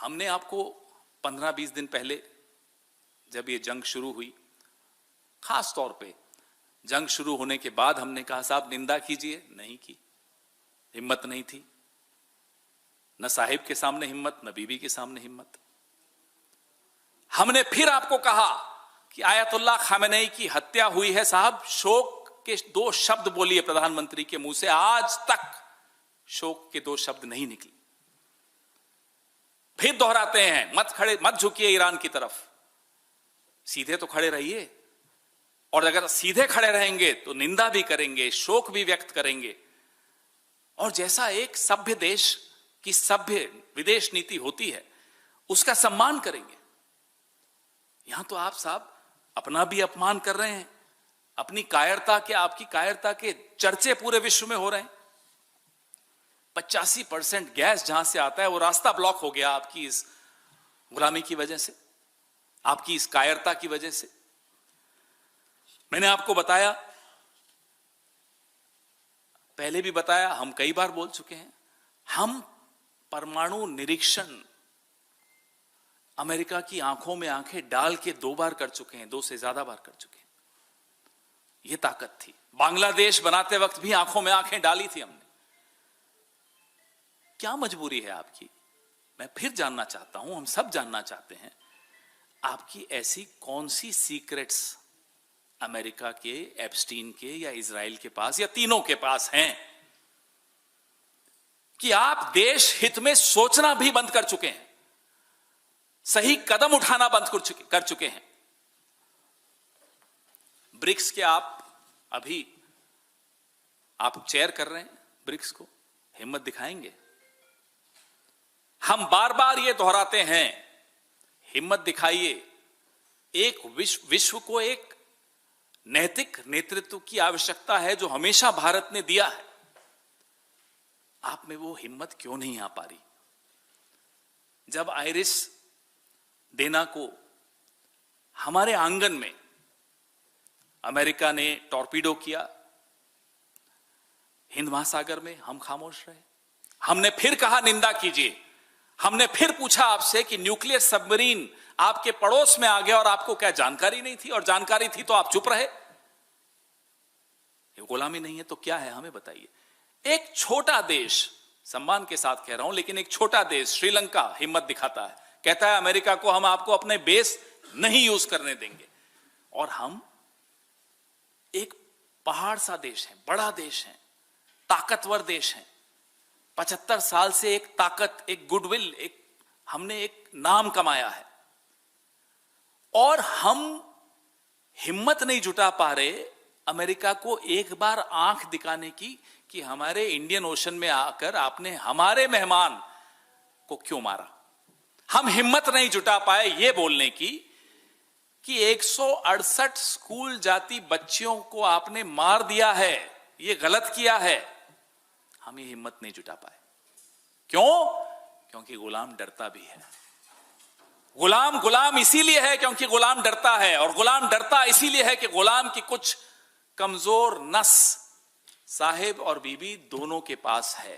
हमने आपको 15-20 दिन पहले जब ये जंग शुरू हुई, खास तौर पे जंग शुरू होने के बाद हमने कहा साहब निंदा कीजिए, नहीं की, हिम्मत नहीं थी, न साहिब के सामने हिम्मत, न बीबी के सामने हिम्मत। हमने फिर आपको कहा कि आयतुल्लाह खामेनेई की हत्या हुई है साहब, शोक के 2 शब्द बोलिए प्रधानमंत्री के मुंह से, आज तक शोक के 2 शब्द नहीं निकले। फिर दोहराते हैं मत झुकिए ईरान की तरफ, सीधे तो खड़े रहिए, और अगर सीधे खड़े रहेंगे तो निंदा भी करेंगे, शोक भी व्यक्त करेंगे, और जैसा एक सभ्य देश की सभ्य विदेश नीति होती है उसका सम्मान करेंगे। यहां तो आप साहब अपना भी अपमान कर रहे हैं, अपनी कायरता के, आपकी कायरता के चर्चे पूरे विश्व में हो रहे हैं। 85% गैस जहां से आता है वो रास्ता ब्लॉक हो गया आपकी इस गुलामी की वजह से, आपकी इस कायरता की वजह से। मैंने आपको बताया, पहले भी बताया, हम कई बार बोल चुके हैं, हम परमाणु निरीक्षण अमेरिका की आंखों में आंखें डाल के 2 बार कर चुके हैं, 2 से ज्यादा बार कर चुके हैं। यह ताकत थी। बांग्लादेश बनाते वक्त भी आंखों में आंखें डाली थी हमने। क्या मजबूरी है आपकी? मैं फिर जानना चाहता हूं, हम सब जानना चाहते हैं, आपकी ऐसी कौन सी सीक्रेट्स अमेरिका के, एप्स्टीन के या इजराइल के पास या तीनों के पास हैं कि आप देश हित में सोचना भी बंद कर चुके हैं, सही कदम उठाना बंद कर चुके हैं। ब्रिक्स के आप चेयर कर रहे हैं ब्रिक्स को, हिम्मत दिखाएंगे? हम बार बार ये दोहराते हैं, हिम्मत दिखाइए। एक विश्व को एक नैतिक नेतृत्व की आवश्यकता है जो हमेशा भारत ने दिया है। आप में वो हिम्मत क्यों नहीं आ पा रही? जब आइरिस देना को हमारे आंगन में अमेरिका ने टॉर्पीडो किया, हिंद महासागर में हम खामोश रहे। हमने फिर कहा निंदा कीजिए, हमने फिर पूछा आपसे कि न्यूक्लियर सबमरीन आपके पड़ोस में आ गया और आपको क्या जानकारी नहीं थी, और जानकारी थी तो आप चुप रहे। ये गुलामी नहीं है तो क्या है, हमें बताइए। एक छोटा देश, सम्मान के साथ कह रहा हूं, लेकिन एक छोटा देश श्रीलंका हिम्मत दिखाता है, कहता है अमेरिका को हम आपको अपने बेस नहीं यूज करने देंगे। और हम एक पहाड़ सा देश है, बड़ा देश है, ताकतवर देश है, 75 साल से एक ताकत, एक गुडविल, हमने एक नाम कमाया है, और हम हिम्मत नहीं जुटा पा रहे अमेरिका को एक बार आंख दिखाने की कि हमारे इंडियन ओशन में आकर आपने हमारे मेहमान को क्यों मारा। हम हिम्मत नहीं जुटा पाए ये बोलने की कि 168 स्कूल जाती बच्चियों को आपने मार दिया है, ये गलत किया है। हम ये हिम्मत नहीं जुटा पाए। क्यों? क्योंकि गुलाम डरता भी है। गुलाम इसीलिए है क्योंकि गुलाम डरता है, और गुलाम डरता इसीलिए है कि गुलाम की कुछ कमजोर नस साहिब और बीबी दोनों के पास है।